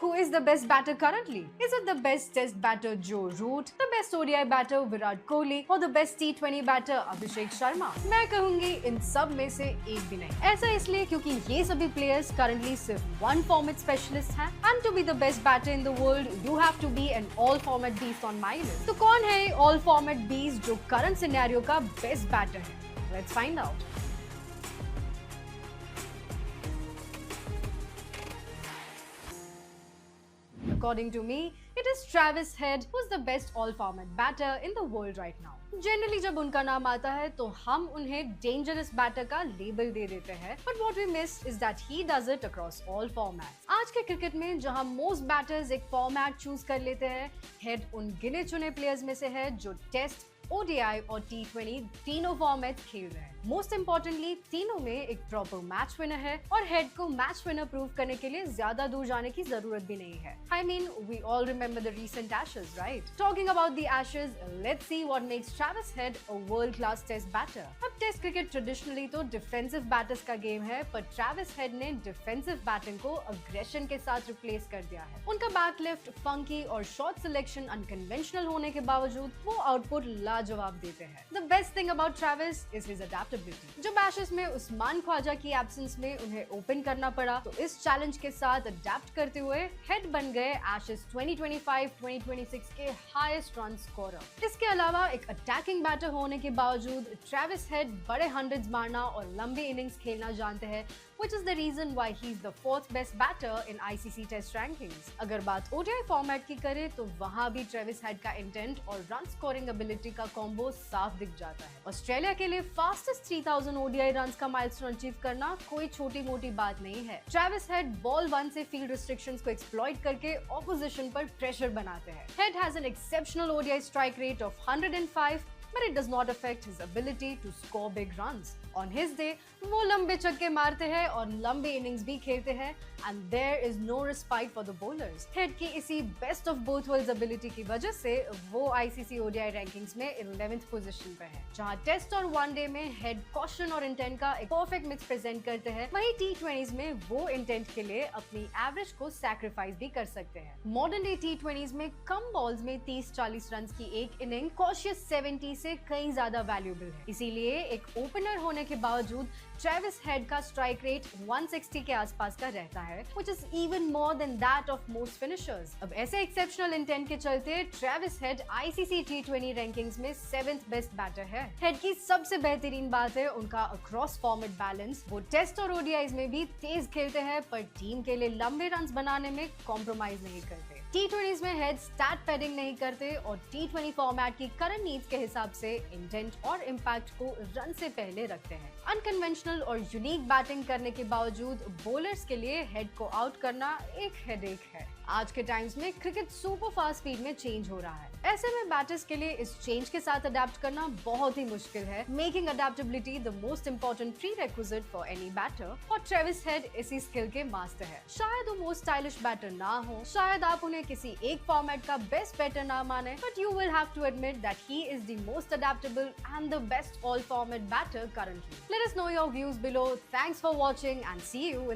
Who is the best batter currently? Is it the best test batter Joe Root, the best ODI batter Virat Kohli or the best T20 batter Abhishek Sharma? मैं कहूंगी इन सब में से एक भी नहीं। ऐसा इसलिए क्योंकि ये सभी प्लेयर्स करंटली सिर्फ वन फॉर्मेट स्पेशलिस्ट हैं and to be the best batter in the world you have to be an all format beast on my list. तो कौन है ऑल फॉर्मेट बीस्ट जो करंट सिनेरियो का बेस्ट बैटर है? Let's find out. According to me, it is Travis Head who's the best all-format batter in the world right now. Generally जब उनका नाम आता है तो हम उन्हें dangerous batter का लेबल दे देते हैं, but what we miss is that he does it across all formats. आज के क्रिकेट में जहां most batters एक फॉर्मेट चूज कर लेते हैं, हेड उन गिने चुने प्लेयर्स में से है जो टेस्ट, ODI और T20 तीनों फॉर्मेट खेल रहे हैं। मोस्ट इम्पोर्टेंटली तीनों में एक प्रॉपर मैच विनर है और हेड को मैच विनर प्रूव करने के लिए ज्यादा दूर जाने की जरूरत भी नहीं है। I mean, we all remember the recent Ashes, right? Talking about the Ashes, let's see what makes Travis Head a world-class test batter. अब टेस्ट क्रिकेट ट्रेडिशनली तो डिफेंसिव बैटर्स का गेम है, पर ट्रेविस हेड ने defensive batting को aggression के साथ replace कर दिया है। उनका बैक लिफ्ट फंकी और शॉट सिलेक्शन अनकन्वेंशनल होने के बावजूद वो आउटपुट लाजवाब देते हैं। The best thing about Travis is his adaptability. जब एशेस में उस्मान ख्वाजा की एब्सेंस में उन्हें ओपन करना पड़ा तो इस चैलेंज के साथ अडैप्ट करते हुए हेड बन गए एशेस 2025-2026 के हाईएस्ट रन स्कोरर। इसके अलावा एक अटैकिंग बैटर होने के बावजूद ट्रेविस हेड बड़े हंड्रेड्स मारना और लंबी इनिंग्स खेलना जानते हैं, which is the reason why he is the fourth best batter in ICC Test rankings. अगर बात ODI फॉर्मेट की करें तो वहाँ भी ट्रेविस हेड का इंटेंट और रन स्कोरिंग एबिलिटी का कॉम्बो साफ दिख जाता है। ऑस्ट्रेलिया के लिए फास्टेस्ट 3000 ODI रन्स का माइलस्टोन अचीव करना कोई छोटी मोटी बात नहीं है। ट्रेविस हेड बॉल 1 से फील्ड रिस्ट्रिक्शंस को एक्सप्लॉइट करके ऑपोजिशन पर प्रेशर बनाते हैं। Head has an exceptional ODI strike rate of 105, but it does not affect his ability to score big runs. On his day, वो लंबे छक्के मारते हैं और लंबी इनिंग्स भी खेलते हैं and there is no respite for the bowlers. Head की इसी best of both worlds ability की वजह से वो ICC ODI रैंकिंग्स में 11th पोजीशन पे है। जहां टेस्ट और वनडे में हेड कॉशन और इंटेंट का एक परफेक्ट मिक्स प्रेजेंट करते हैं, वहीं T20s में वो इंटेंट के लिए अपनी एवरेज को सैक्रिफाइस भी कर सकते हैं। मॉडर्न डे T20s में कम बॉल्स में 30-40 रन की एक इनिंग कॉशियस 70 से कहीं ज्यादा वैल्यूएबल है। इसीलिए एक ओपनर होने के बावजूद ट्रेविस हेड का स्ट्राइक रेट 160 के आसपास का रहता है, which is even more than that of most finishers. अब ऐसे एक्सेप्शनल इंटेंट के चलते Travis head ICC T20 rankings में 7th बेस्ट बैटर है। हेड की सबसे बेहतरीन बात है उनका अक्रॉस फॉर्मेट बैलेंस। वो टेस्ट और ODIs में भी तेज खेलते हैं, पर टीम के लिए लंबे रन्स बनाने में कॉम्प्रोमाइज नहीं करते। T20s में हेड स्टैट पैडिंग नहीं करते और T20 फॉर्मेट की करंट नीड्स के हिसाब से इंटेंट और इम्पैक्ट को रन से पहले रखते हैं। अनकन्वेंशनल और यूनिक बैटिंग करने के बावजूद बॉलर्स के लिए हेड को आउट करना एक हेडेक है। आज के टाइम्स में क्रिकेट सुपर फास्ट स्पीड में चेंज हो रहा है। ऐसे में बैटर्स के लिए इस चेंज के साथ अडेप्ट करना बहुत ही मुश्किल है, making adaptability the most important prerequisite for any batter, और ट्रेविस हेड इसी स्किल के मास्टर है। शायद वो मोस्ट स्टाइलिश बैटर ना हो, शायद आप उन्हें किसी एक फॉर्मेट का बेस्ट बैटर ना माने, but you will have to admit that he is the most adaptable and the best all format batter currently. Let us know your views below. Thanks for watching and see you in